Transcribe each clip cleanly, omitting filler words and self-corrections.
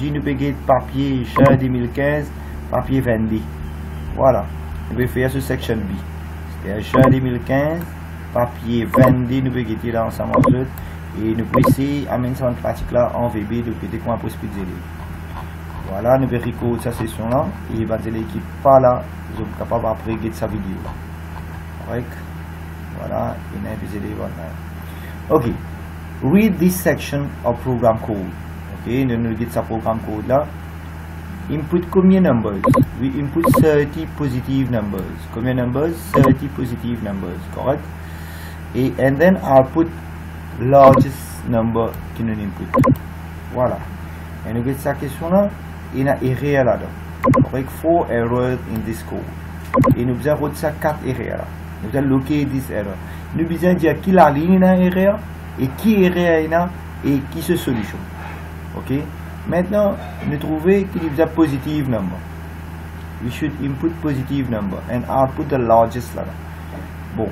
dit nous pouvons get papier juin 2015, papier 22. Voilà, nous pouvons faire ce section B. C'est juin 2015, papier 22, nous pouvons get là ensemble et nous pouvons essayer d'amener cette pratique là en VB de côté qu'on a possible de élèves. Voilà, nous pouvons recorder cette session là et les élèves qui pas là, ils sont capables après de sa vidéo. Correct? Voilà, et nous avons élèves online. Ok, read this section of program code. Ok, nous avons ce program code là. Input combien de numbers? We input 30 positive numbers. Combien de numbers? 30 positive numbers, correct? Et and then output largest number qui nous input. Voilà. Et nous avons cette question là. Il y a une erreur là-dedans. Avec 4 errors in this code. Et nous avons retirer 4 erreurs. Nous avons locate this error. Nous avons dire qui la ligne a erreur et qui erreur il a et qui se solution. Ok. Maintenant, nous trouvons qu'il y a positive number. We should input positive number and output the largest là. Bon.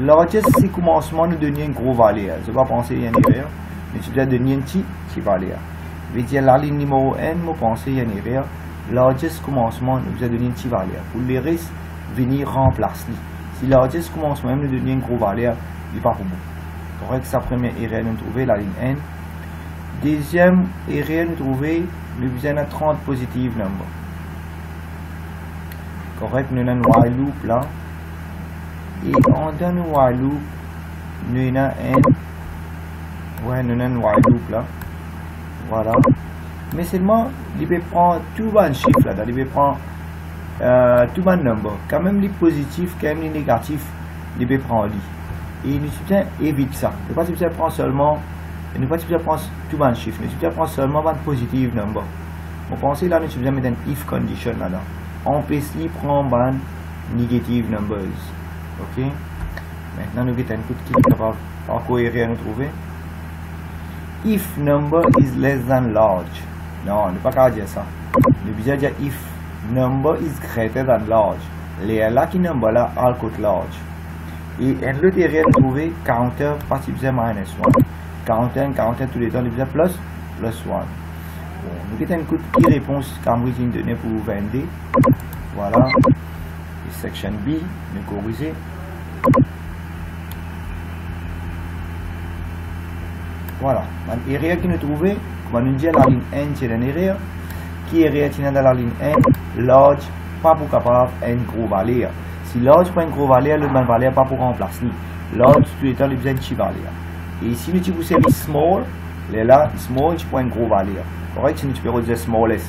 Largest c'est commencement nous donner une grosse valeur. Je ne vais pas penser qu'il y a une erreur. Mais tu dois donner une petite valeur. Je vais dire la ligne numéro N, je pense qu'il y a une erreur. Largest commencement, nous avons donné une petite valeur. Pour les risques, venir remplacer. Si largest commencement, nous donner une grosse valeur, il n'est pas pour bon. Correct, sa première erreur, nous trouvons la ligne N. Deuxième erreur, nous trouvons, nous avons 30 positive number. Correct, nous avons un while loop là. Et en dans le while loop, nous avons un. Ouais, nous avons un while loop là. Voilà. Mais seulement, il peut prendre tout le chiffre là, il peut prendre tout le number. Quand même les positifs, quand même les négatifs, il peut prendre lui. Et nous évite ça. Il ne pas si prendre seulement, il ne pas si prendre tout le chiffre, mais si prendre seulement un positive number. On pense là, nous mettre un if condition là-dedans. On peut aussi prendre un negative numbers. Ok. Maintenant, nous avons un coup qui est capable par cohérent nous trouver. If number is less than large. Non, on ne peut pas dire ça. Nous devons dire if number is greater than large. Les là qui number là, all côté large. Et l'autre erreur nous trouver counter partie minus 1. Counter tous les temps, nous devons plus 1. Bon, nous avons un coup de réponse Cambridge donné pour 22. Voilà. Et section B, nous corriger. Voilà, l'erreur que nous trouvons, comme nous dit la ligne N, c'est une erreur. Qui est erreur dans la ligne N? Large, pas pour capable une grosse valeur. Si large prend une grosse valeur, le même valeur pas pour remplacer. Large, tout le temps, il besoin de petite valeur. Et si nous avons série small, là, small, tu prends une grosse valeur. Correct? Si nous peux dire smallest.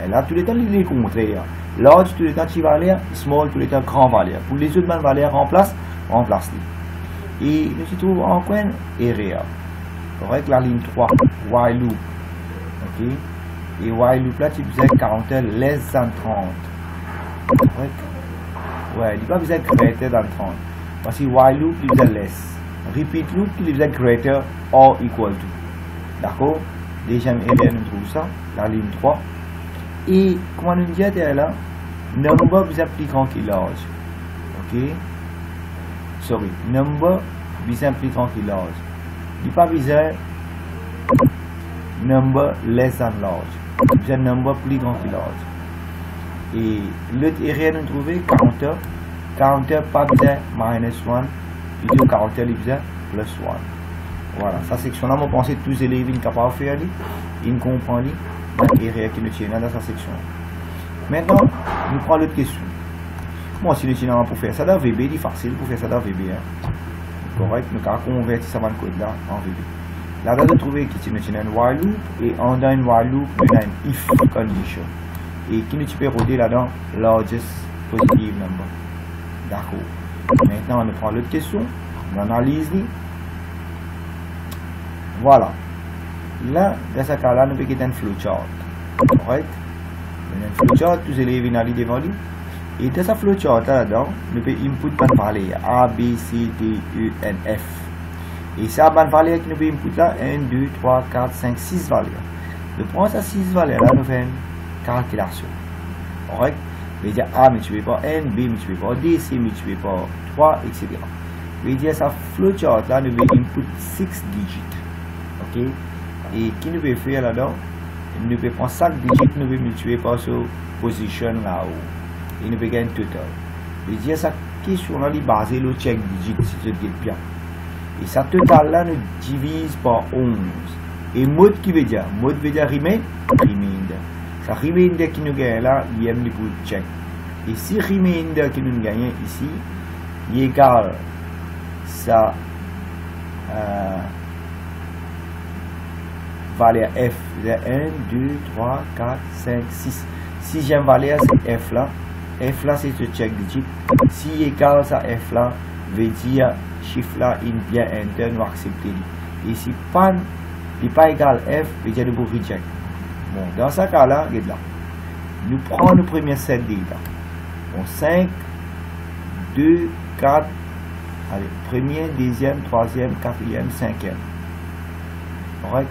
Et là, tout le temps, il est contraire. Large, tout le temps, petite valeur. Small, tout le temps, grand valeur. Pour les autres mêmes valeurs, remplace. Et nous trouvons encore une erreur. Correct, la ligne 3, while loop. Ok. Et while loop là, tu faisais 40 less than 30. Correct. Ouais, il n'y a pas besoin de greater than 30. Parce que while loop, il faisait less. Repeat loop, il faisait greater or equal to. D'accord. Deuxième erreur, nous trouvons ça, la ligne 3. Et, comme nous dit là, number vous plus grand que large. Ok. Sorry, number vous plus grand que large. Il n'y a pas besoin number less than large. Il y a besoin number plus grand que large. Et l'autre erreur nous trouver counter. Counter pas besoin minus 1. Plutôt counter il besoin plus 1. Voilà, ça section là, je pense que tous les élèves sont capables de faire. Ils comprennent l'erreur qui nous tient dans cette section. Maintenant, nous prenons l'autre question. Moi, si nous tenons pour faire ça dans VB, c'est facile pour faire ça dans VB. Correct, nous avons converti ce code là en VB. Là, nous avons trouvé qu'il y a un while loop et en dans un while loop, nous avons un if condition. Et qui nous peut roder là-dedans, largest positive number. D'accord. Maintenant, on prend l'autre question, on analyse. Voilà. Là, dans ce cas-là, nous avons un flowchart. Correct. Un flowchart, tous les élèves viennent devant lui. Et dans ce flowchart là-dedans, nous pouvons input une valeur A, B, C, D, E, N, F. Et ça, une valeur que nous pouvons input là, 1, 2, 3, 4, 5, 6 valeurs. Nous prenons ces 6 valeurs là, nous faisons une calculation. Correct? Je vais dire A multiplié par N, B multiplié par D, C multiplié par 3, etc. Je vais dire ça flowchart là, nous pouvons input 6 digits. Ok? Et qui nous peut faire là-dedans? nous pouvons prendre chaque digit, nous pouvons multiplier par ce position là-haut. Et nous pouvons gagner total. Je veux dire, cette question là est basée sur le check digit, si je dis bien. Et ça total là, nous divise par 11. Et mode qui veut dire remainder. Ça remainder qui nous gagne là, il y a pour check. Et si remainder qui nous gagne ici, il est égal ça valeur f, 1, 2, 3, 4, 5, 6. Sixième valeur c'est f là. F là c'est ce check digit. Si égal ça f là, veut dire chiffre là il vient enter, nous accepter. Et si pas n'est pas égal f, veut dire nous reject. Bon, dans ce cas là, regarde là. Nous prenons le premier set data. Bon, 5, 2, 4, allez, premier, deuxième, troisième, quatrième, cinquième. Correct?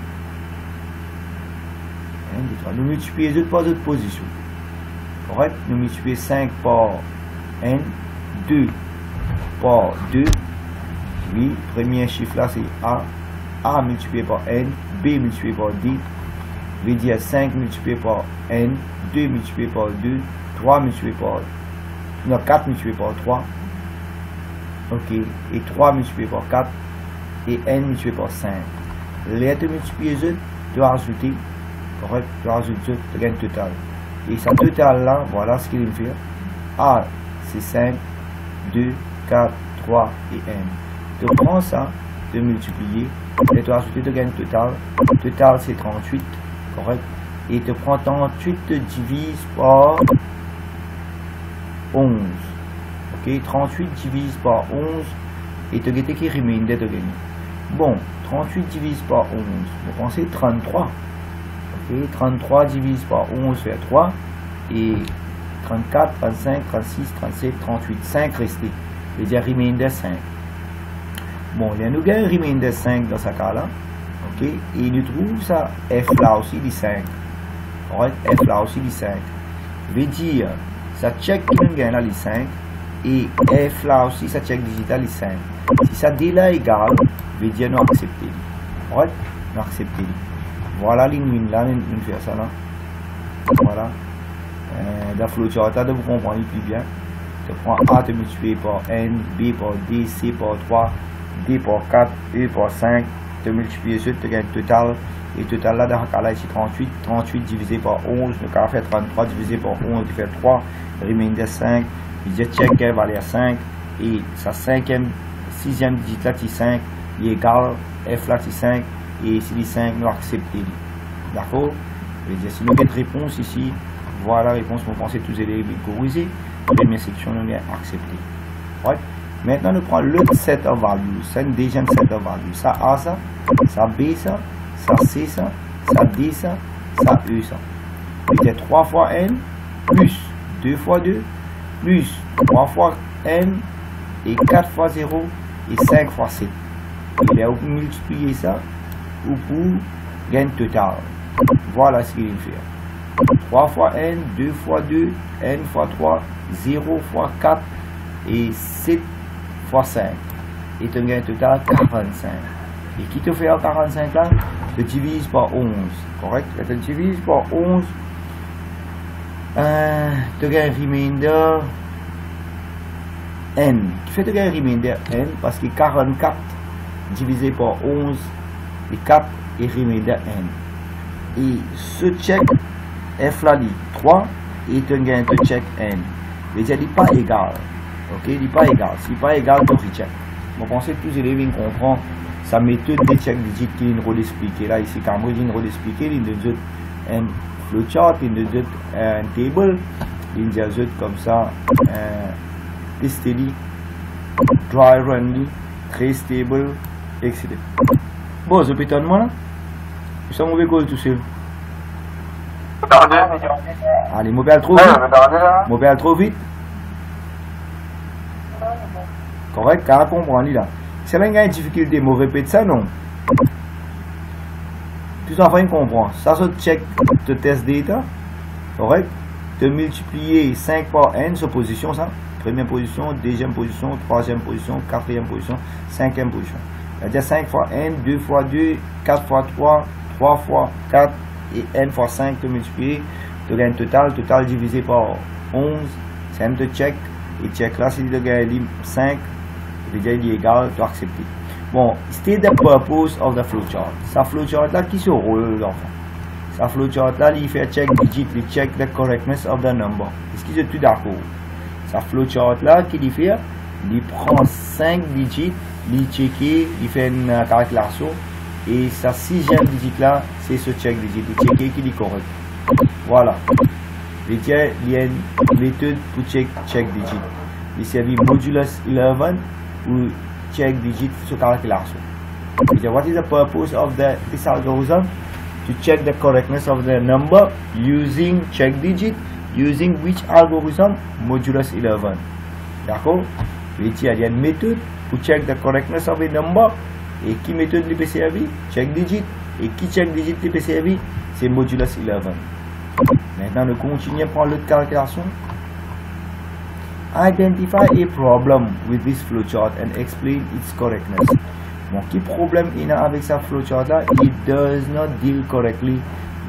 1, 2, 3. Nous multiplions les autres par d'autres positions. Correct? Nous multiplions 5 par n, 2 par 2. Oui, premier chiffre là c'est A multiplié par n, B multiplié par D. Veut dire 5 multiplié par n, 2 multiplié par 2, 3 multiplié par... Non, 4 multiplié par 3. Ok. Et 3 multiplié par 4. Et n multiplié par 5. Les deux multipliés, tu dois ajouter. Correct? Tu dois ajouter, tu gagnes total. Et ça total là, voilà ce qu'il me fait. A, c'est 5, 2, 4, 3 et n. Tu prends ça, tu multiplies. Et tu ajoutes, tu gagnes total. Total, c'est 38. Correct? Et tu prends 38, tu divises par 11. Ok? 38 divise par 11. Et tu gagnes qui remainder de gagner. Bon, 38 divise par 11. Vous pensez 33. Ok? 33 divise par 11 fait 3. Et 34, 35, 36, 37, 38. 5 restés. Je veux dire remainder 5. Bon, il y a nous gagnons remainder 5 dans ce cas-là. Ok? Et nous trouvons ça F là aussi dit 5. Correct? F là aussi dit 5. Veut dire, ça check qui nous gagne là les 5. Et F là aussi, ça check digital les 5. Si ça dit là égal, veut dire nous accepter. Correct? Nous accepter. Voilà l'une là, nous faisons ça là. Voilà. Dans flowchart, vous comprenez plus bien. Tu prends A, tu multiplies par N, B par D, C par 3, D par 4, E par 5. Tu multiplies ça, tu gagnes total. Et total là, dans ce cas-là, ici 38. 38 divisé par 11, le cas fait 33 divisé par 11, il fait 3. Remainder 5. Il dit check valeur 5. Et sa sixième digit là, c'est 5. Il est égal, F là, c'est 5. Et ici, les 5, nous acceptons. D'accord? Si nous avons une réponse ici, voilà la réponse, vous pensez tous les élèves corrigés. La première section, nous avons accepté. Ouais. Maintenant, nous prenons l'autre set of values. C'est une deuxième set of values. Ça A, ça B, ça C, ça D, ça E, ça. Il y a 3 fois N, plus 2 fois 2, plus 3 fois N, et 4 fois 0, et 5 fois 7. Il a multiplié ça, ou pour gagner total. Voilà ce qu'il fait. 3 fois N, 2 fois 2, N fois 3, 0 fois 4, et 7 fois 5. Et tu gagnes total 45. Et qui te fait en 45 là? Tu divises par 11. Correct? Tu divises par 11. Tu gagnes remainder N. Qui fait tu gagnes remainder N? Parce que 44 divisé par 11 et 4 et remainder N. Et ce check F là dit 3 et tu gagnes le check N. Mais il n'est pas égal. Ok? Il n'est pas égal. Si il n'est pas égal, tu recheck. Vous pensez que tous les élèves comprennent sa méthode de check digit qui est une rôle expliquée. Là, ici, quand il y a une rôle expliquée, il y a un flowchart, il y a un table, il y a comme ça, test dry run, trace table, etc. Bon, je peux t'en là. Ça mauvais cause tout seul. Allez, mobile trop vite. Mobile trop vite. Correct, car on comprend là. Si là, il y a une difficulté, je répète ça, non. Tout en fait, comprend. Ça, c'est check de test data. Correct. De multiplier 5 par n, sur position, ça. Première position, deuxième position, troisième position, quatrième position, cinquième position. C'est-à-dire 5 fois n, 2 fois 2, 4 fois 3, 3 fois 4, et n fois 5 te multiplier, tu gagnes total divisé par 11, c'est un te check, et check là, si tu gagnes 5, déjà il est égal, tu acceptes. Bon, state the purpose of the flowchart. Sa flowchart là, qui se rôle l'enfant? Sa flowchart là, il fait check digit, il check the correctness of the number. Est-ce qu'ils sont tous d'accord? Sa flowchart là, qui il fait? Il prend 5 digits, il check, il fait une calculation, et sa 6e digit là, c'est ce check digit, il check qui est correct. Voilà. Il y a une méthode pour check digit. Il servait modulus 11 ou check digit sur calculation. What is the purpose of this algorithm? To check the correctness of the number using check digit, using which algorithm? Modulus 11. D'accord? Il y a une méthode pour check the correctness of a number. Et qui méthode il peut servir? Check digit. Et qui check digit il peut servir? C'est modulus 11. Maintenant, nous continuons à prendre l'autre calculation. Identify a problem with this flowchart and explain its correctness. Bon, quel problème il a avec sa flowchart là? It does not deal correctly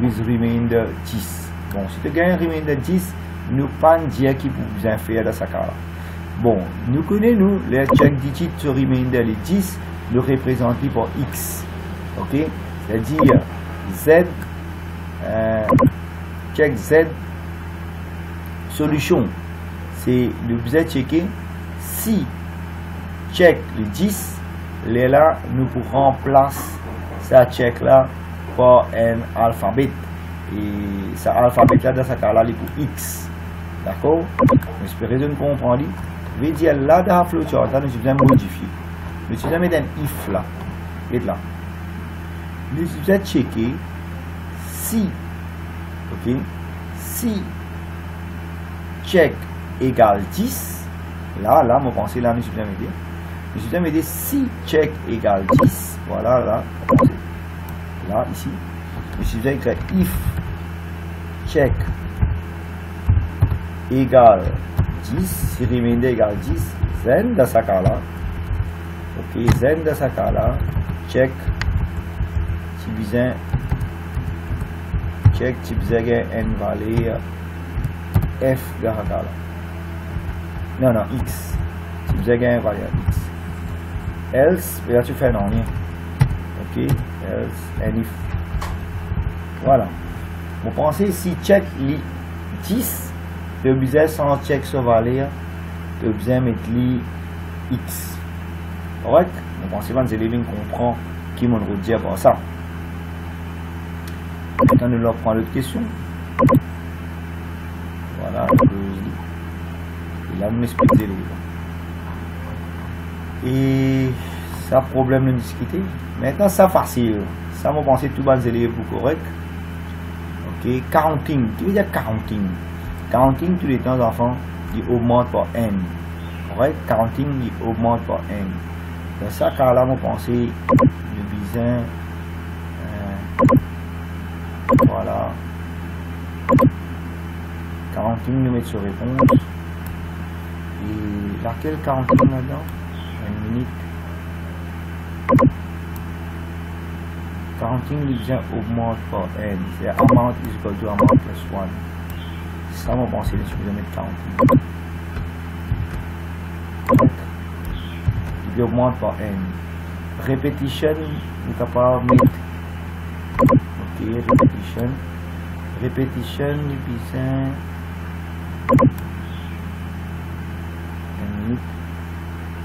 with remainder 10. Bon, si tu gagnes remainder 10, nous pas dire qui vous en faire dans sa cas. Bon, nous connaissons les check digit sur remainder les 10, nous représentés par x. Ok? C'est-à-dire z, check z, solution. C'est de vous checker si check le 10, les là, nous pourrons remplacer ça check là par un alphabet. Et ça alphabet là, dans ce cas là, il est pour x. D'accord? J'espère que vous comprenez. Je vais dire là, dans la flowchart, nous allons modifier. Nous allons mettre un if là. Et là. Nous allons checker si, ok, si check égale 10, là, mon pensée là, nous allons mettre si check égale 10, voilà, là, ici, nous allons écrire if check égale 10, si remainder égale 10, zen dans ce cas là, ok, zen dans ce cas là, check, si besoin, check, si besoin une valeur f dans ce cas là. Non, x. Si vous avez une valeur x. Else, là tu fais non rien. Ok, else, and if. Voilà. Vous pensez si check li 10, tu as besoin sans check sur valeur, tu as besoin de mettre li x. Correct? Vous pensez que les élèves comprennent qui m'ont redit par ça. Maintenant, nous leur prenons l'autre question. Voilà. Là, nous expliquons les livres. Et ça, problème de discuter. Maintenant, ça facile. Ça, moi, pensez tout bas les élèves pour correct. Ok, counting. Qui veut dire counting? Counting, tous les temps, enfants, il augmente par n. Correct? Counting, il augmente par n. Dans ça, car là, moi, pensez le bizarre. Voilà. Counting, nous mettons sur réponse. Et laquelle counting là-dedans? Une minute. Counting, le bien augmente par n. C'est amount is equal to amount plus 1. Ça, mon pensée, je vais mettre counting. Il augmente par n. Repetition, nous sommes capable de mettre. Ok, repetition. Repetition, nous besoin.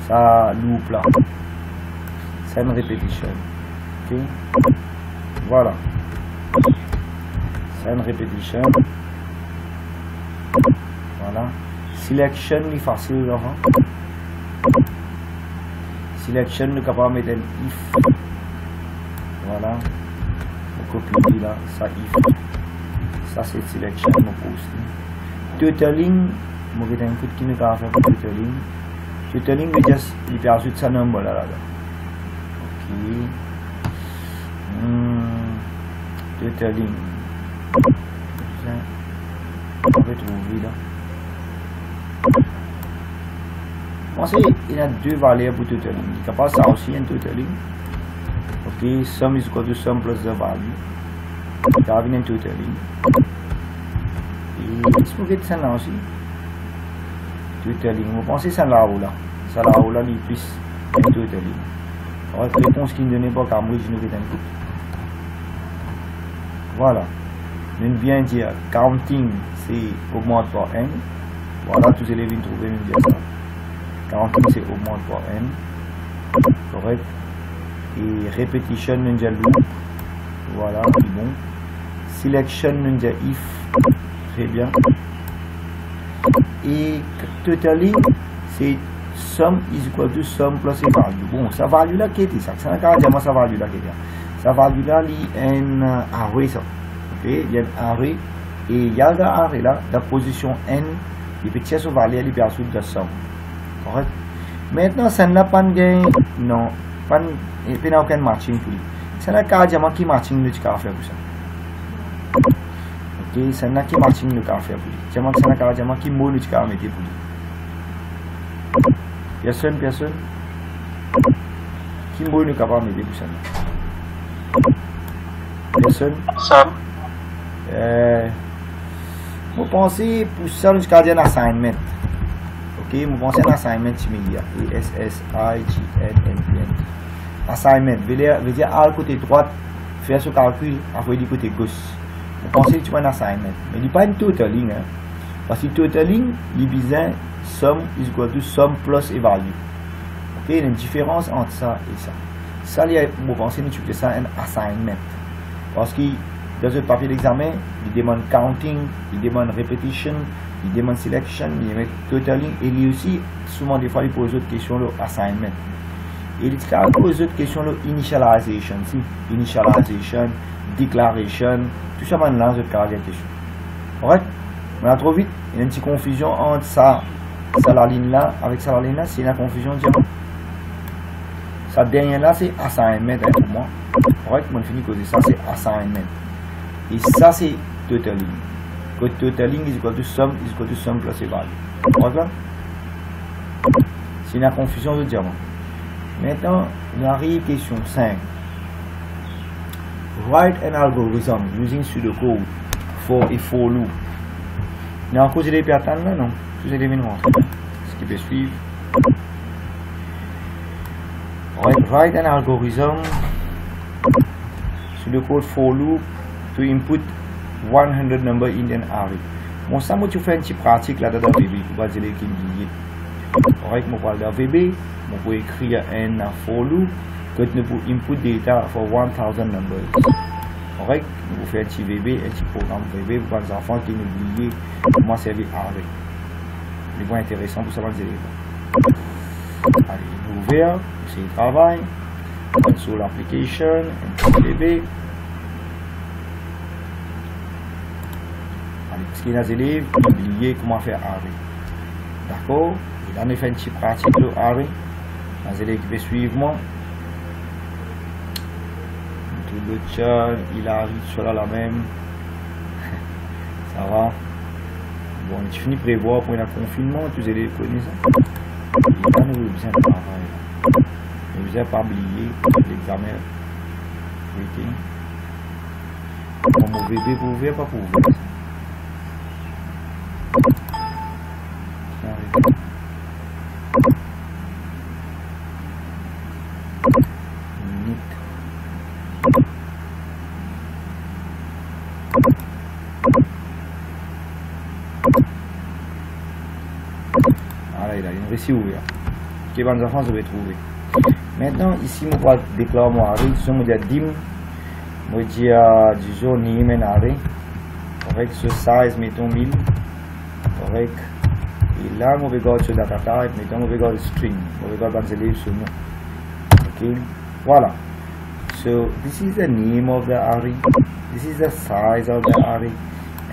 Ça loop là, c'est une répétition. Ok, voilà, c'est une répétition. Voilà, selection est facile là. Selection nous capable de mettre un if. Voilà, on copie là, ça if. Ça c'est selection mon poste. Totaling, moi j'ai un coup qui nous a fait pour totaling. Totaling, mais juste, il peut ajouter sa number là. Ok. Totaling. On peut trouver là. Pensez, il y a deux valeurs pour totaling. Il est capable de ça aussi, un totaling. Ok, sum is equal to sum plus the value. Darwin and totaling. Et il se ça là aussi. Totaling. Vous pensez ça là ou là? Ça là ou là, il plus totaling. Alors, réponse qui ne donnait pas qu'à moi, je nous fais un coup. Voilà. Nous vient dire counting, c'est augmente par n. Voilà, tous les élèves viennent trouver, nous dire ça. Counting, c'est augmente par n. Correct. Et repetition, nous dit loop. Voilà, c'est bon. Selection, nous dit if. Très bien. Et totaling, c'est sum is equal to sum plus a value. Bon, sa value là qui est ça? Ça n'a qu'à dire sa value là qui est. Sa value là, il y a un array ça. Ok, il y a un array. Et il y a un array là, la position n, il peut tirer sa value, il peut ajouter de somme. Correct? Maintenant, ça n'a pas de gain. Non, il n'y a aucun matching pour lui. Ça n'a qu'à dire qui matching le faire pour ça. Ok, ça n'a qu'à matching le faire pour lui. Ça n'a qu'à dire qui mot le mettre pour lui. Personne. Qui mot le capable de mettre pour ça? Personne. Sam. Vous pensez pour ça jusqu'à dire un assignment. Ok, vous pensez un assignment similaire. ASSIGNMENT. Assignment veut dire à côté droite faire ce calcul après du côté gauche. Vous pensez que tu as un assignment, mais il n'y a pas une totaling. Hein? Parce que totaling, il besoin sum is equal to sum plus a value. Ok, il y a une différence entre ça et ça. Ça, vous pensez que tu fais ça un assignment. Parce que dans ce papier d'examen, il demande counting, il demande repetition, il demande selection, il demande totaling, et lui aussi, souvent des fois, il pose d'autres questions, le assignment. Et il pose d'autres questions, le initialization, initialization, declaration, tout ça, maintenant, je caractère question. Correct? On a trop vite, il y a une petite confusion entre ça, la ligne là, avec ça, la ligne là, c'est une confusion, diamant. Ça dernière là, c'est assignment, hein, pour moi. Correct? On finit causer ça, c'est assignment. Et ça, c'est totaling. Totaling is equal to sum plus a value. Correct là? C'est une confusion de diamant. Maintenant, on arrive à question 5. Write an algorithm using pseudocode for a for loop. Il y a encore des patterns là, non? Tous les éléments. Ce qui peut suivre. Write an algorithm pseudocode for loop to input 100 number in an array. Bon, ça, moi, tu fais un petit pratique là dans VB. Tu vas dire qu'il y a. Correct, moi, dans VB, je peux écrire un for loop que tu peux input data for 1000 numbers. Correct, vous faites un petit VB, un petit programme VB pour les enfants qui ont oublié comment servir array. C'est bon, intéressant pour ça, les élèves. Allez, ouvert, c'est le travail. Sur l'application, un petit VB. Parce qu'il y a des élèves qui ont oublié comment faire array. D'accord? Et là, on fait un petit pratique de array. Les élèves qui peuvent suivre moi. Tout le chat, il arrive sur la même. Ça va? Bon, tu finis de prévoir pour un confinement, tous les élèves connaissent ça. Et là, nous avons besoin de travail. Nous n'avons pas oublié l'examen. Mon bébé pour ouvrir, pas pour ouvrir. Voilà, il a une réussi ouvert. Qui va nous enfants, je vais trouver. Maintenant, ici, on va déclarer mon array. Je vais dire dim. Je vais dire, disons, name un array. Correct, ce size, mettons 1000. Correct. Et là, on va regarder ce data type, mettons, on va regarder string. On va regarder les ce nom. Ok. Voilà. So, this is the name of the array. This is the size of the array.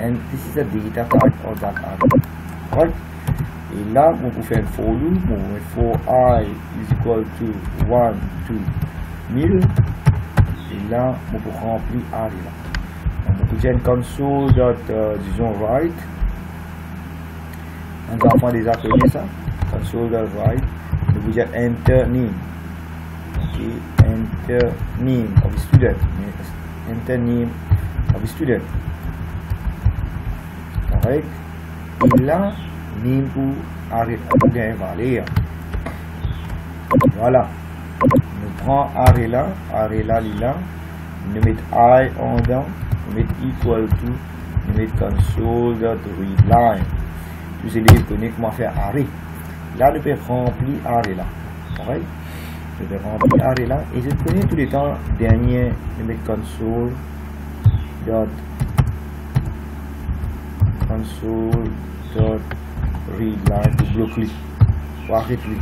And this is the data type of that array. Right? Et là, on peut faire for loop. For I is equal to 1 to 1000. Et là, on peut remplir array là. On peut dire console disons write. Les enfants déjà connaissent ça. Console.write. On peut dire enter name. Ok, enter name of the student. Enter name ça veut student. Correct. Et là, name pour arrêt valeur. Voilà. Nous prenons arrêt là, nous mettons I en dedans, nous mettons equal to, nous mettons console.readline. Tous les élèves connaissent comment faire arrêt. Là, nous pouvons remplir arrêt là. Correct. Nous pouvons remplir arrêt là. Et je connais tout le temps, dernier, nous mettons console.readline pour bloquer. Pour arrêter.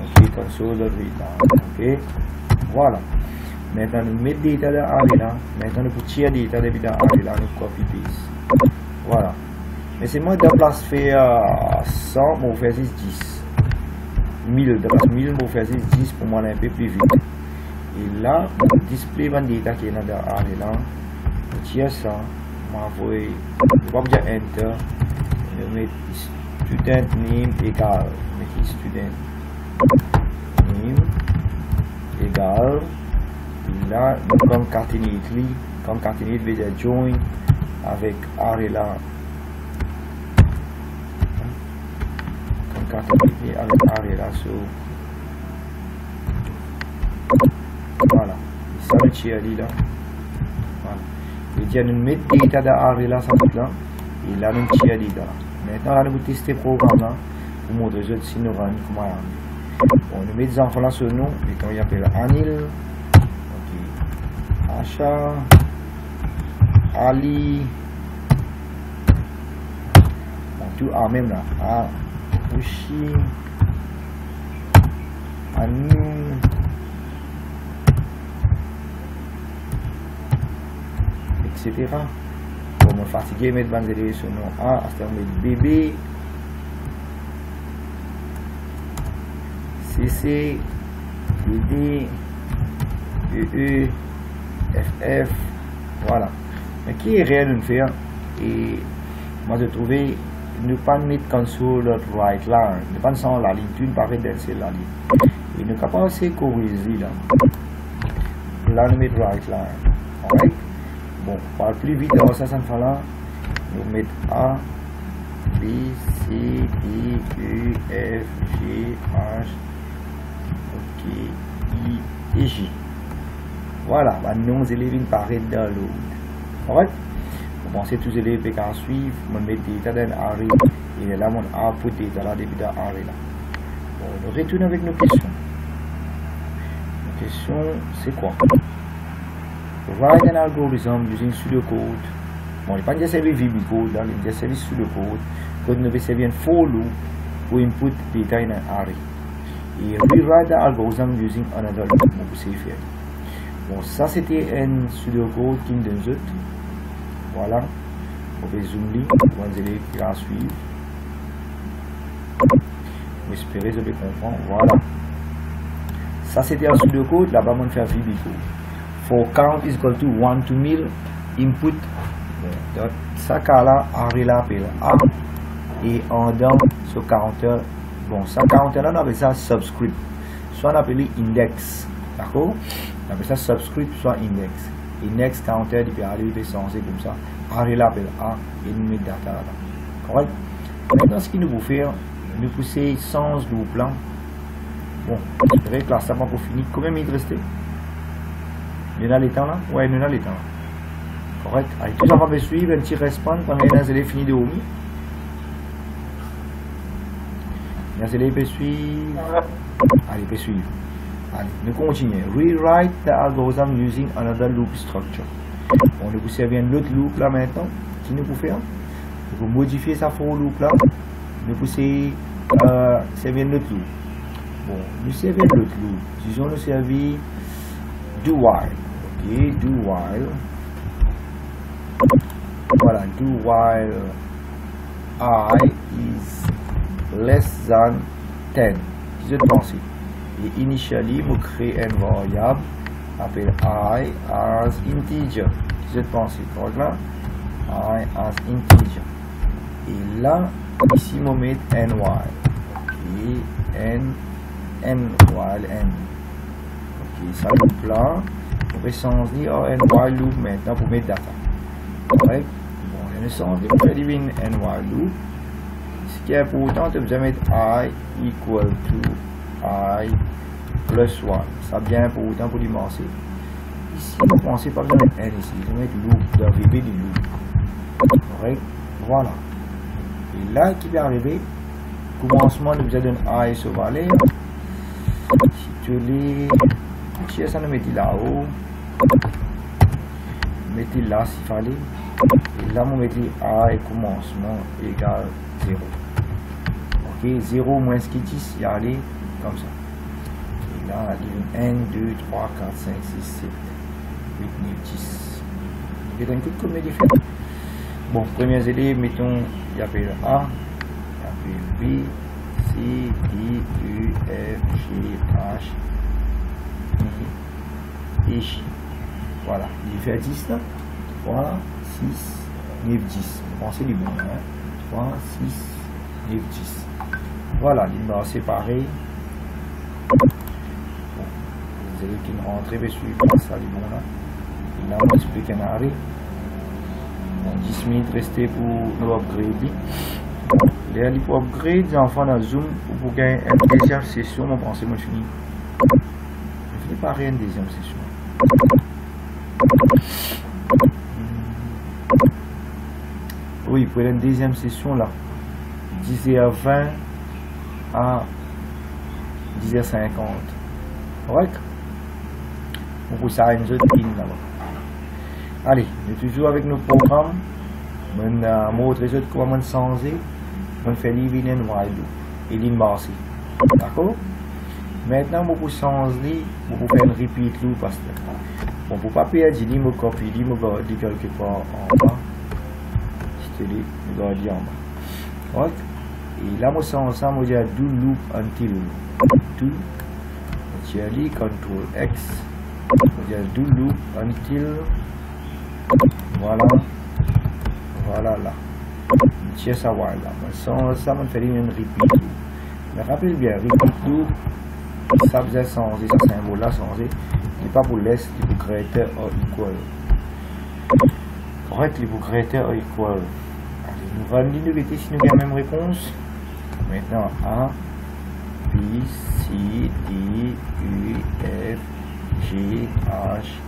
Ok, console.readline. Ok. Voilà. Maintenant, nous mettons des data dans arrêt là. Maintenant, nous pouvons tirer des data dans arrêt là. Nous copy paste. Voilà. Mais c'est moi de place faire 100, mon faire 10. 1000, de place 1000, mon faire 10 pour moi un peu plus vite. Et là, display van data qui est dans l'arrêt là. Je tire ça. Je vais dire enter. Je vais mettre student name égal. Je vais student name égal. Et là, nous concatenate veut dire join avec arrêt là. Concatenate avec arrêt là. Voilà. Ça le tire là. Voilà. Et dire nous mettre data dans arrêt là, ça fait là. Et là, nous tire data. Maintenant, nous tester le programme là pour montrer si nous rendons comment on nous met des enfants là sur nous. Et quand il appelle Anil. Asha, Ali, tout en même là, Ushi, Anu, etc. Pour me fatiguer, mettre bandes sur nom A, à ce moment bébé, CC, DD, EE, FF, voilà. Mais qui est réel de faire? Et moi je trouvais ne pas mettre console.write line, ne pas sans la ligne, une paraît dans la ligne. Et ne pas penser corriger là. Là nous mettons write line. Alright? Bon, par plus vite dans ça fait là, nous mettons A, B, C, D, E, F, G, H, OK, I et J. Voilà, nos élèves paraissent dans l'autre. Alright? Vous pensez tous les élèves qui suivre, je mets des états dans l'arrêt. Et là, mon output des états là, depuis dans l'arrêt là. Bon, nous retournons avec nos questions. Nos questions, c'est quoi? Write an algorithm using pseudocode. Bon, il n'y a pas de service VB code, il y a service pseudocode. Code nous servir un for loop pour input data in an array. Et rewrite the algorithm using another loop. Vous pouvez faire. Bon, ça c'était un pseudocode qui me donne autre. Voilà. On peut zoomer, pour les élèves qui vont suivre. Vous espérez que vous comprendre. Voilà. Ça c'était un pseudocode, là-bas on fait VB code. For count is equal to 1 to 1000 input. Dans ce cas-là, arrêt là appelle A. Et en dans ce counter, bon, ce counter-là, on appelle ça subscript. Soit on appelle index. D'accord? On appelle ça subscript, soit index. Index counter, il peut aller, il peut changer comme ça. Arrêt là appelle A et nous met data là. Correct? Maintenant, ce qu'il nous faut faire, nous pousser sans loop là. Bon, j'espère que là, ça va pour finir. Combien il reste? Nous avons le temps là? Ouais, nous avons le temps. Correct? Allez, tout ça va suivre un petit respawn quand les élèves finissent de dormir. Les élèves peuvent suivre. Allez, peuvent suivre. Allez, nous continuons. Rewrite the algorithm using another loop structure. On va servir un autre loop là maintenant. Qui nous peut faire? Pour modifier sa for loop là, nous pouvons servir un autre loop. Bon, nous servir l'autre loop. Disons nous servir do while. Ok, do while. Voilà, do while I is less than 10. Je pense. Et initially, vous créez une variable appelée I as integer. Je pense. Là, I as integer. Et là, ici, vous mettez n while. Ok, n while n. Ok, ça loop là. On peut changer en n while loop maintenant pour mettre data. Correct? Bon, la naissance, on fait divine and while loop. Ce qui est important, tu vas mettre I equal to I plus 1. Ça bien important pour dimenser. Ici, vous pensez pas besoin de mettre n ici. Je vais mettre loop, d'arriver du loop. Correct? Voilà. Et là, qui va arriver, commencement, nous allons donner I sur valeur. Si tu les. Si ça nous mettez là-haut, mettez là s'il fallait. Et là, vous mettez I commencement égale 0. Ok, 0 moins ce qui dit, il y a aller comme ça. Et là, il y a 1, 2, 3, 4, 5, 6, 7, 8, 9, 10. Il y a une petite comédie faite. Bon, premiers élèves, mettons, il y a A, il y a B, C, D, E, F, G, H, I, et J. Voilà, il fait 10 là. 3, 6, 9, 10. Pensez du bon, hein. 3, 6, 9, 10. Voilà, l'image séparée. Bon, les élèves qui me rentrent, mais suivent pas ça, du bon là. Et là, on explique un arrêt. Bon, 10 minutes resté pour nous upgrade. Là, il faut upgrade, les enfants dans Zoom pour gagner une deuxième session. Mon pensée, moi, je finis. Je finis par une deuxième session. Oui, pour une deuxième session là, 10h20 à 10h50. Correct? Pour ça, une autre ligne là-bas. Allez, on est toujours avec nos programmes. On montre les autres comment changer. On fait living and while loop et l'immerser. D'accord? Maintenant, on peut changer, on peut faire un repeat loop parce que on ne peut pas perdre, il me copie, il me dit quelque part en bas. Je te dis, je vais dire en bas. Ok? Et là, moi, ensemble, je vais do loop until do. Je vais dire control X. Je vais do loop until. Voilà. Voilà là. Je vais savoir là. Sans ça, on fait une repeat loop. Mais rappelez bien, repeat loop, ça faisait changer, ce symbole-là changer. Il n'est pas pour less, il est pour greater or equal. Correct, il est pour greater or equal. Allez, nous allons l'unité si nous avons la même réponse. Maintenant, A, B, C, D, U, F, G, H,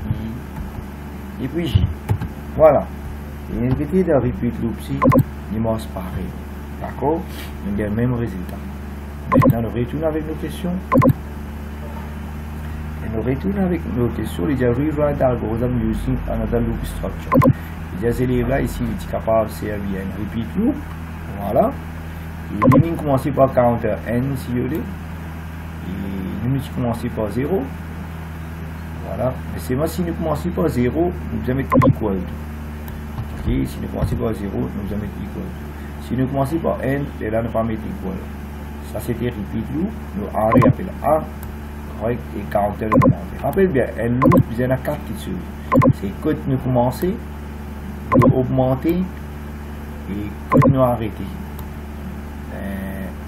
I, et puis J. Voilà. Et l'unité de repeat loop, si, il marche pareil. D'accord? Nous avons le même résultat. Maintenant, nous retournons avec nos questions. Nous retournons avec nos questions. Il y a rewrite algorithm using another loop structure. Il y a ces élèves-là ici, ils sont capables de servir un repeat loop. Voilà. Et nous commençons par counter n si vous voulez. Et nous commençons par 0. Voilà. Mais c'est moi si nous commençons par 0, nous allons mettre equal. Ok. Si nous commençons par 0, nous allons mettre equal. Si nous commençons par n, là, nous ne pas mettre equal. Ça c'était repeat loop. Nous arrêtons appelle A. Et counter le monter. Rappelez bien, un loop, il y en a 4 qui suivent. C'est quand nous commencer, nous augmenter et quand nous arrêter.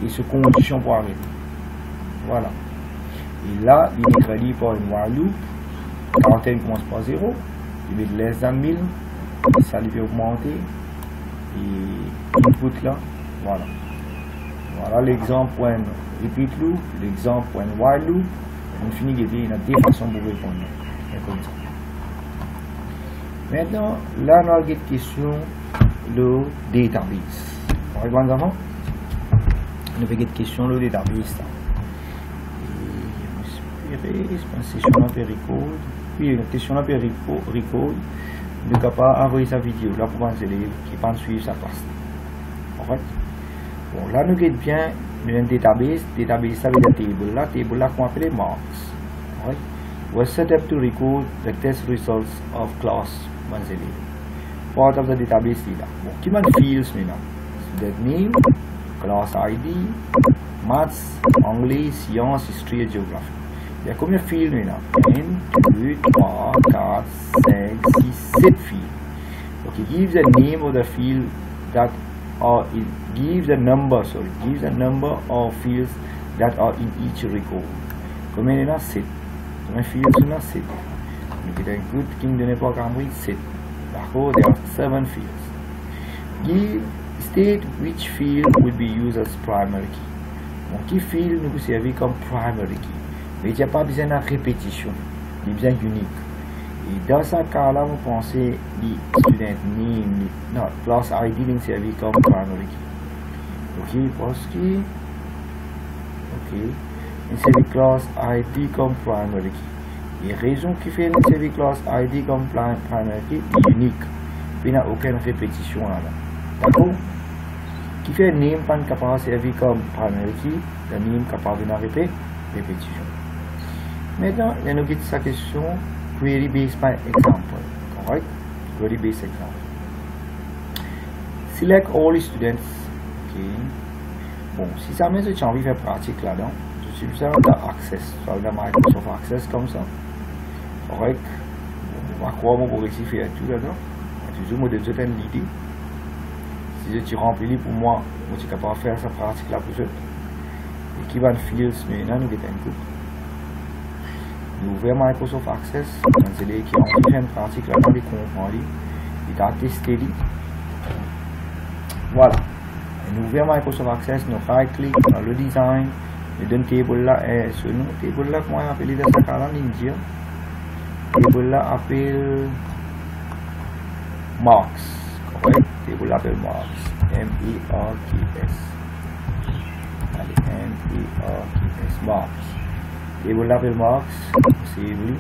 Et ce condition pour arrêter. Voilà. Et là, il est créé par une while loop. Counter commence par 0. Il met less than 1000. Ça lui fait augmenter. Et input là. Voilà. Voilà l'exemple pour un repeat loop, l'exemple pour un while loop. On finit de dire, il y a deux façons pour répondre. Comme ça. Maintenant, là, on a une question de database. Par exemple, avant, on a une question de database. Et je pense que c'est sur un peu record. Puis, une question un peu record. On est capable d'envoyer sa vidéo là pour les élèves qui pensent suivre sa classe. Alright? Bon, là, nous avons bien une database. Database, ça veut dire table là qu'on appelle marks. Right? Was set up to record the test results of class 1 élève. Part of the database is là. Bon, qui m'a fields maintenant? Student name, class ID, maths, anglais, sciences, history et géographie. Il y a combien de fields maintenant? 1, 2, 3, 4, 5, 6, 7 fields. Okay, give the name of the field that are in, give the number of fields that are in each record. Combien il y en a? 7. Combien de fields il y en a? 7. Donc il y a un code qui ne donnait pas qu'un 7. D'accord, there are 7 fields. Give state which field will be used as primary key. Donc, qui field nous peut servir comme primary key. Mais il n'y a pas besoin de répétition, il y a besoin unique. Et dans ce cas-là, vous pensez que student name, non, class ID nous servir comme primary key. Ok, parce que ok, nous servir class ID comme primary key. Et raison qui fait nous servir class ID comme primary key est unique. Il n'y a aucune répétition là. D'accord? Qui fait name pas capable de servir comme primary key, le name capable de répétition. Maintenant, il y a une petite question query based by example. Correct? Query based example. Select all students. Ok. Bon, si ça met j'ai envie de faire pratique là-dedans, je suis besoin d'access. Ça veut dire Microsoft Access comme ça. Correct? On va croire pour réussir à faire tout là-dedans. Toujours moi de donner l'idée. Si je remplis pour moi, je suis capable de faire cette pratique là pour eux. Et qui va le fields maintenant, nous avons un coup. Nous ouvrons Microsoft Access, c'est les qui ont fait une pratique là dans les comptes, il a testé. Voilà. Et nous ouvrons Microsoft Access, nous right-click dans le design, nous donnons table là, et ce nom, table là, comment on appelle dans ce cas-là, Ninja. Table là appelle Marks. Correct? Table là appelle Marks. M-E-R-K-S. Allez, M-E-R-K-S. Marks. Table là appelle Marks. Possible.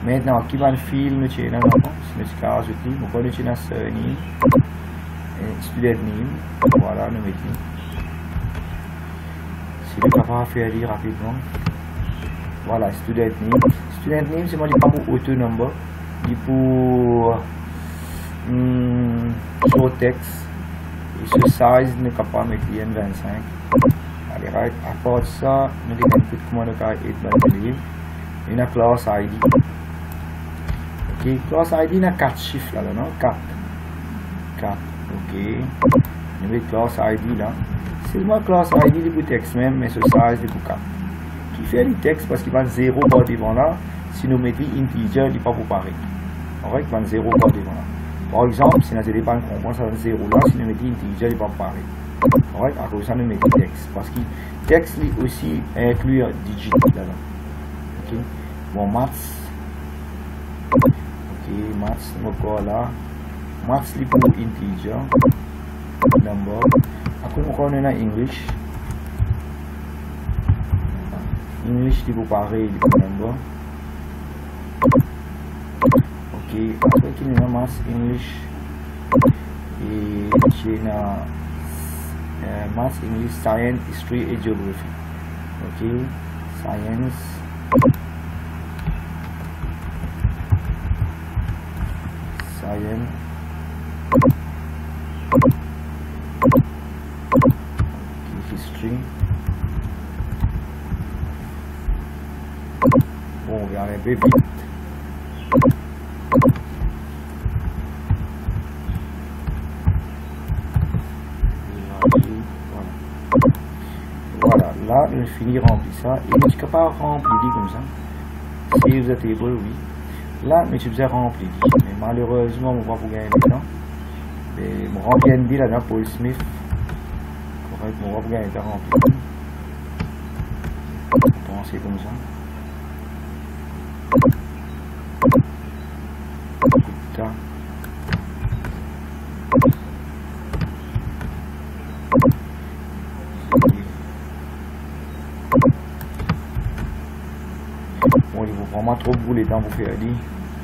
Maintenant, qui va le fil, nous tiens là, si nous avons ajouté, nous allons tiens surname, student name, voilà, nous mettons. Si nous sommes capables de faire rapidement, voilà, student name. Student name, c'est moi, pas pour auto number, c'est pour show text, et ce size, nous sommes capables de mettre N25. Allez, right, à part de ça, nous avons un peu de comment nous avons été une classe ID. Ok, classe ID a 4 chiffres là, non? 4. Ok. Nous avons classe ID là. C'est moi classe ID pour texte même, mais ce size pour 4. Qui fait le texte parce qu'il va 0 par devant là. Si nous mettons integer, il n'est pas pour pareil. Alright, il va 0 par devant là. Par exemple, si nous n'avons pas un compte, ça va 0 là. Si nous mettons integer, il n'est pas pour pareil. Alright, à cause de ça, nous mettons texte. Parce que texte aussi inclut digit là-dedans. Ok. Bon, maths. Ok, maths, encore là. Maths, c'est pour integer. Number. Après, on a English. English, c'est pour pareil, pour number. Ok, après, il y a maths, English. Et il y a maths, English, science, history et geography. Ok, science. History. Bon, on va aller un peu vite. Voilà, là, je finis de remplir ça. Et je suis capable de remplir comme ça. Save the table, oui. Là, je suis rempli. Mais malheureusement, on va pas gagner maintenant. Mais je remplis un là dans Paul Smith. Correct, on va pas gagner rempli. Pensez comme ça. Putain. Bon, il vous vraiment trop beaucoup les temps pour faire dit.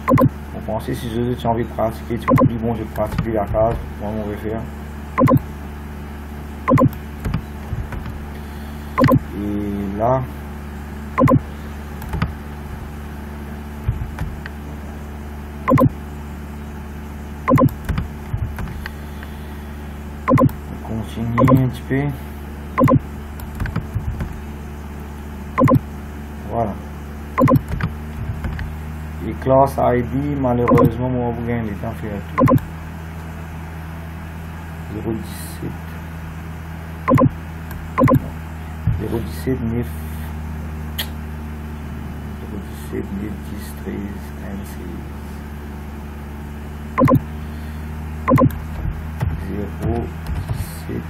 Vous pensez si j'ai envie de pratiquer, tu me dis bon je vais pratiquer la case, moi on va faire. Et là. On continue un petit peu. Voilà. Et classe ID, malheureusement, moi, vous gagnez le temps de faire tout. 017. 017, 9. 017, 9, 10, 13, 16. 7.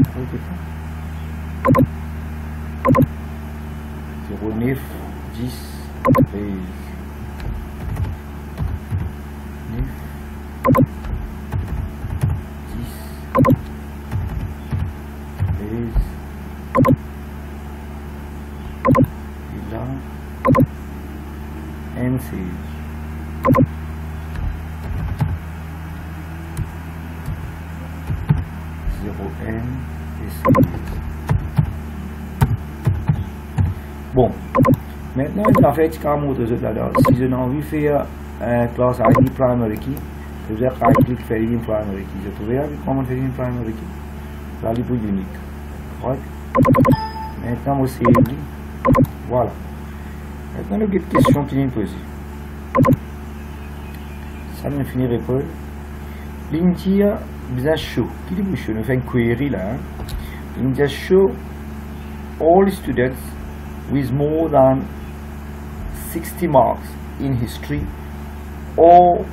Ok. 0, 9, 10, 13. 9, 10, 13. Et là, N, 16. 0N et 16. Bon, maintenant il a fait comme autre là-dedans. Si je n'ai envie de faire une classe ID primary key, je vais right-click faire une primary key. Je trouvais comment faire une primary key. Ça c'est pour unique. Right? Maintenant on save. Voilà. Maintenant il y a une question qui est posée. Ça me finirait pas. L'India bisa show. Qui dit show? Nous fait une query là. L'India show all students with more than 60 marks in history or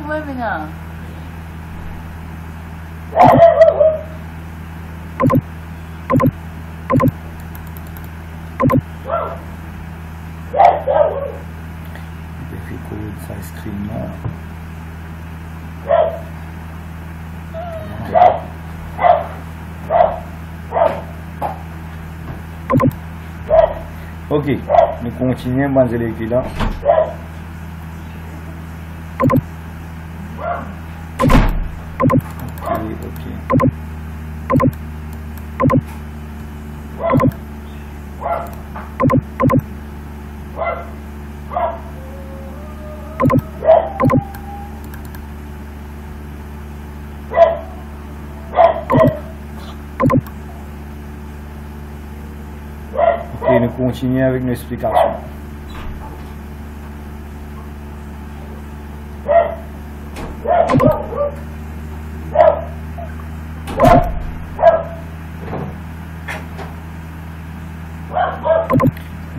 Webinar. Difficult size screen now. Ok, nous continuons dans les là. Ok, nous continuons avec nos explications.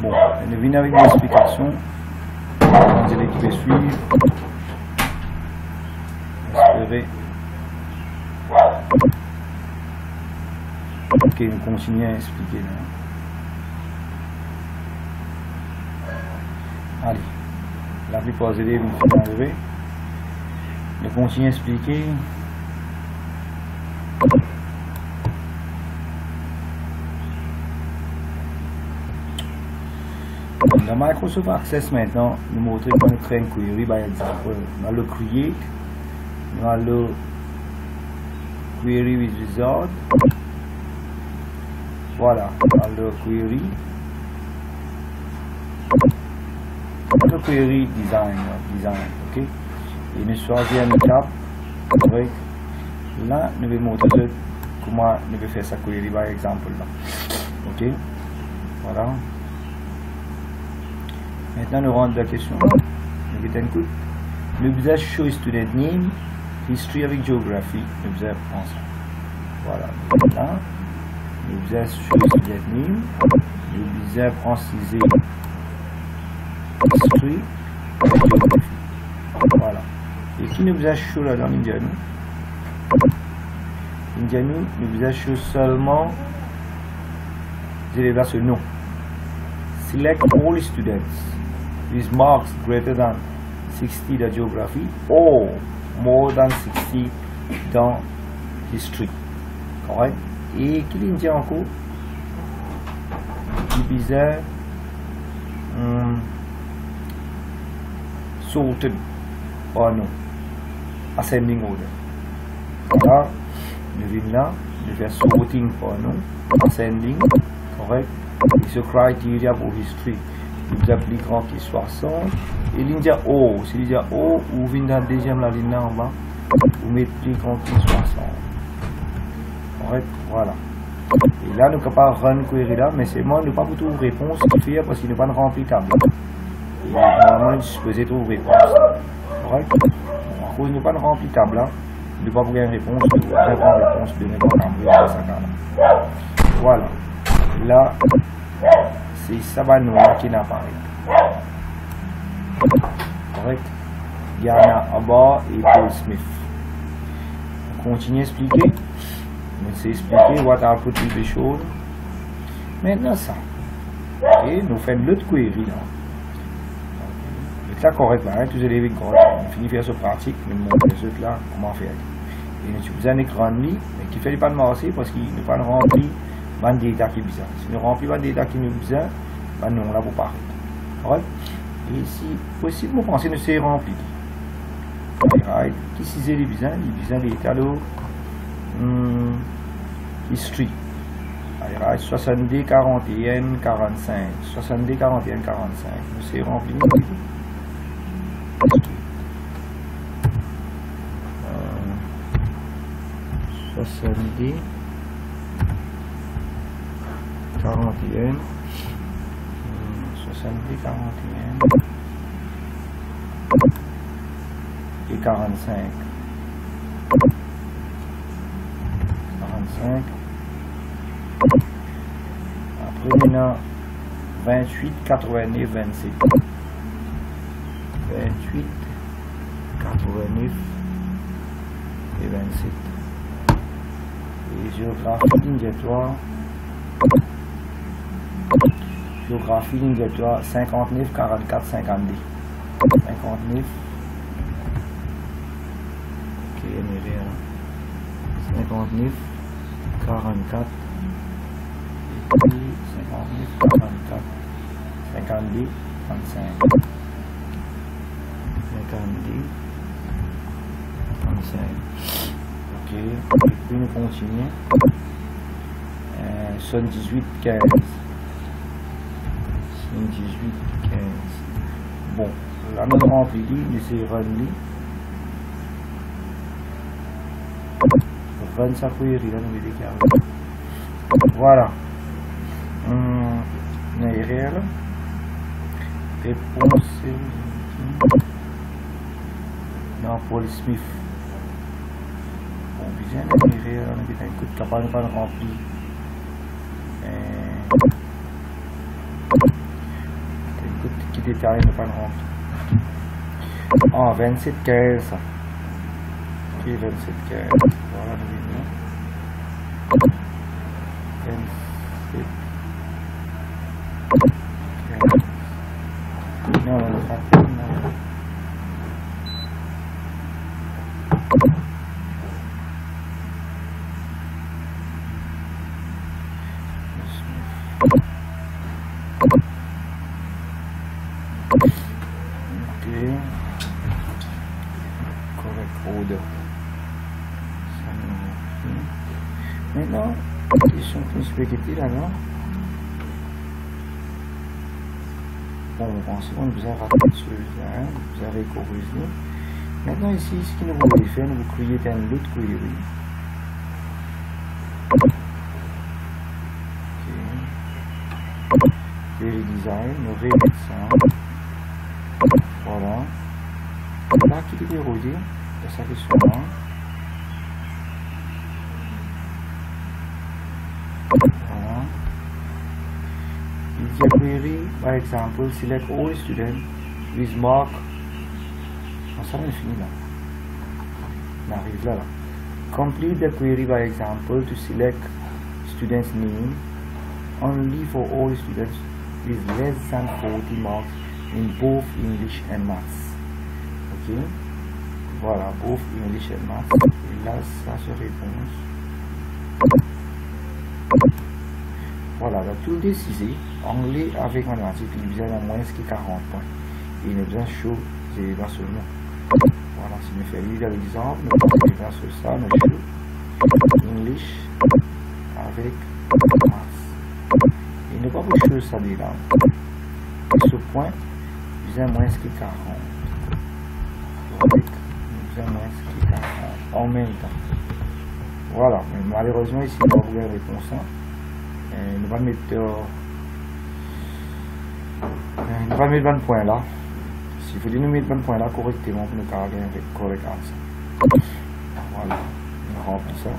Bon, nous venons avec nos explications. Vous allez qui peut suivre. Espérer. Ok, nous continuons à expliquer. Là. Allez, la plupart des élèves nous font enlever. Nous continuons à expliquer. Dans Microsoft Access maintenant, nous montrons comment nous créons une query par exemple. Dans le create, dans le query with wizard, voilà, dans le query design, ok, et nous choisissons une tab, correct. Là nous allons montrer comment nous allons faire sa query par exemple là, ok, voilà. Maintenant nous rentrons dans la question, nous mettons un coup, nous faisons show student name, history avec géographie, nous faisons prendre ça, voilà, là, nous faisons show student name, nous faisons préciser history avec géographie, voilà, et qui nous faisons show là dans l'Indianou, nous faisons show seulement, je vais voir ce nom, select all students with marks greater than 60 dans géographie or more than 60 dans history, correct. Et qui dit encore diviser sorted par nous, ascending order, voilà. Nous venons là, nous faisons sorting par nous, ascending, correct. Et ce criteria pour history nous appliquons qui 60 et l'India O, si l'India O ou vient dans la deuxième la ligne là en bas, vous mettez qui 60, correct, voilà. Et là nous sommes capables de run query là, mais c'est moi nous pas pour trouver réponse qui fait parce qu'il n'est pas rempli table. Et normalement nous supposons trouver réponse, correct. En cause nous pas rempli table là, nous ne pas pour gagner réponse, nous avons réponse de n'importe quoi. Voilà. Là c'est Sabanoa qui n'apparaît. Correct. Yana Abba et Paul Smith. On continue à expliquer. On sait expliquer what output will be shown. Maintenant ça. Et nous faisons l'autre query là. C'est correct là, hein, tous les élèves correct. On finit de faire ce pratique, nous montrons les autres là comment faire. Et nous utilisons un écran mais qui ne fait pas de marcher parce qu'il n'est pas rempli. Ban data qui est bizarre. Si nous remplissons ban data qui nous bizarre, ben nous là pour parler. Right? Et si possible, vous pensez que c'est rempli. Right? Qui c'est les bizarres? Les bizarres les états history. Right? 70, 41, 45. 70, 41, 45. C'est rempli. 70. 41 70 41 et 45 après maintenant 28 89 27 28 89 et 27 et géographie indicatoire géographie indicatoire 59 44 52 59 ok on est rien 59 44 et 59 44 52 35 52 35 ok et puis nous continuons 78 15 18, 15. Bon, là nous remplit, nous c'est run. Run sa query, là nous déclarons. Voilà. Erreur. Réponse. Non, Paul Smith. Bon, bien, erreur, on a un coup de capable de pas remplir. Qui détaille ne pas le remplir. Ah, 27 15. Ok, 27 15. Voilà le vidéo. 27 15. Non, on le fait. Maintenant, ils sont tous spaghetti là, non? Bon, on pense qu'on nous a raté celui-là, vous avez corrigé. Maintenant, ici, ce que nous voulons faire, nous créer un autre query. Query design, nous remettons ça. Voilà. Là, qui est déroulé, c'est ça qui est là. Voilà. Il y a query, par exemple, select all students with mark. Ça va fini là. On arrive là. Complete the query, by example, to select student's name only for all students with less than 40 marks in both English and Maths. Ok. Voilà, both English and Maths. Et là, ça se réponse. Voilà, là, tout décisé. Anglais avec mathématiques, il y a moins que 40 points. Et il y a besoin de chaud, c'est dans ce nom. Voilà, si nous faisons l'exemple, nous allons sur ça, nous show English avec Maths. Et nous pas pour chose ça déjà. Ce point, nous avons moins que 40. Avec, nous avons moins que 40 en même temps. Voilà, mais malheureusement ici, nous avons une réponse. Nous allons mettre le bon point là. Si vous voulez nous mettre le bon point là correctement pour nous carrer avec correct answer. Voilà, nous remplissons ça.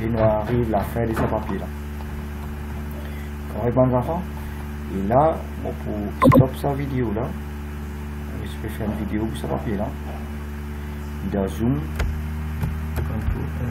Et nous arrivons à la fin de ce papier là. Correct, bons enfants? Et là, bon, pour stop sa vidéo là, je peux faire une vidéo pour ce papier là. Dans Zoom, Ctrl F.